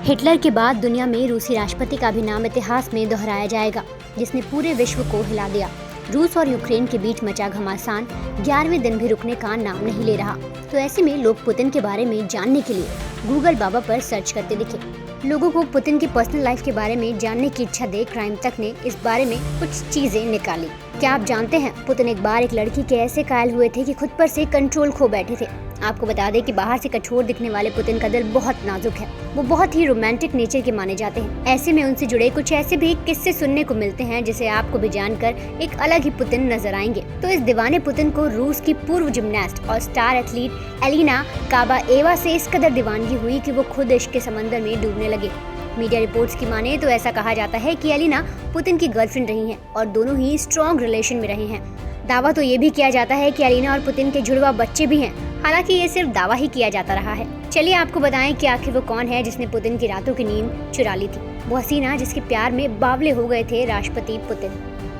Hitler के बाद दुनिया में रूसी राष्ट्रपति का भी नाम इतिहास में दोहराया जाएगा, जिसने पूरे विश्व को हिला दिया। रूस और यूक्रेन के बीच मचा घमासान 11वें दिन भी रुकने का नाम नहीं ले रहा। तो ऐसे में लोग पुतिन के बारे में जानने के लिए गूगल बाबा पर सर्च करते दिखे। लोगों को पुतिन की पर्सनल लाइफ के बारे में जानने की इच्छा देख क्राइम तक ने इस बारे में कुछ चीजें निकाली। क्या आप जानते हैं, पुतिन एक बार एक लड़की के ऐसे कायल हुए थे कि खुद पर से कंट्रोल खो बैठे थे। आपको बता दें कि बाहर से कठोर दिखने वाले पुतिन का दिल बहुत नाजुक है। वो बहुत ही रोमांटिक नेचर के माने जाते हैं। ऐसे में उनसे जुड़े कुछ ऐसे भी किस्से सुनने को मिलते हैं जिसे आपको भी जानकर एक अलग ही पुतिन नजर आएंगे। तो इस दीवाने पुतिन को रूस की पूर्व जिम्नास्ट और स्टार एथलीट एलिना काबाएवा से इस कदर दीवानगी हुई कि वो खुद इश्क के समंदर में डूबने लगे। मीडिया रिपोर्ट्स की माने तो ऐसा कहा जाता है कि एलिना पुतिन की गर्लफ्रेंड रही हैं और दोनों ही स्ट्रॉन्ग रिलेशन में रहे हैं। दावा तो ये भी किया जाता है कि एलिना और पुतिन के जुड़वा बच्चे भी हैं। हालांकि ये सिर्फ दावा ही किया जाता रहा है। चलिए आपको बताएं कि आखिर वो कौन है जिसने पुतिन की रातों की नींद चुरा ली थी। वो हसीना जिसके प्यार में बावले हो गए थे राष्ट्रपति पुतिन।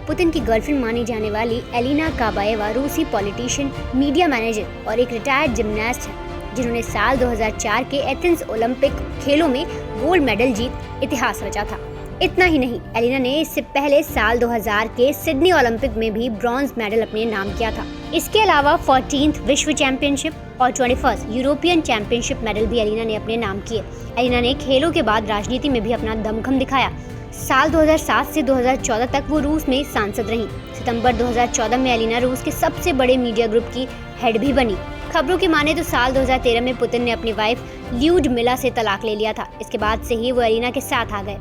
पुतिन की गर्लफ्रेंड मानी जाने वाली एलिना काबाएवा रूसी पॉलिटिशियन, मीडिया मैनेजर और एक रिटायर्ड जिम्नास्ट है, जिन्होंने साल 2004 के एथेंस ओलंपिक खेलों में गोल्ड मेडल जीत इतिहास रचा था। इतना ही नहीं, एलिना ने इससे पहले साल 2000 के सिडनी ओलंपिक में भी ब्रॉन्ज मेडल अपने नाम किया था। इसके अलावा 14th विश्व चैंपियनशिप और 21st यूरोपियन चैंपियनशिप मेडल भी एलिना ने अपने नाम किए। एलिना ने खेलों के बाद राजनीति में भी अपना दमखम दिखाया। साल 2007 से 2014 तक वो रूस में सांसद रहीं। सितंबर 2014 में एलिना रूस के सबसे बड़े मीडिया ग्रुप की हेड भी बनी। खबरों की माने तो साल 2013 में पुतिन ने अपनी वाइफ ल्यूडमिला से तलाक ले लिया था। इसके बाद से ही वो एलिना के साथ आ गए।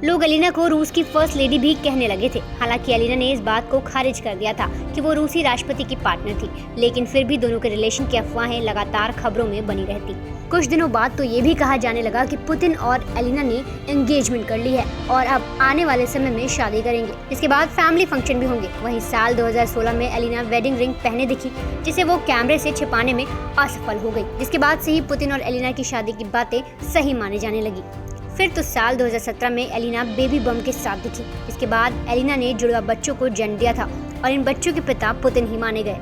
लोग एलिना को रूस की फर्स्ट लेडी भी कहने लगे थे। हालांकि एलिना ने इस बात को खारिज कर दिया था कि वो रूसी राष्ट्रपति की पार्टनर थी, लेकिन फिर भी दोनों के रिलेशन की अफवाहें लगातार खबरों में बनी रहती। कुछ दिनों बाद तो ये भी कहा जाने लगा कि पुतिन और एलिना ने एंगेजमेंट कर ली है और अब आने वाले समय में शादी करेंगे। इसके बाद फैमिली फंक्शन भी होंगे। वहीं साल 2016 में एलिना वेडिंग रिंग पहने दिखी, जिसे वो कैमरे से छिपाने में असफल हो गई, जिसके बाद से ही पुतिन और एलिना की शादी की बातें सही माने जाने लगी। फिर तो साल 2017 में एलिना बेबी बम के साथ दिखी। इसके बाद एलिना ने जुड़वा बच्चों को जन्म दिया था और इन बच्चों के पिता पुतिन ही माने गए।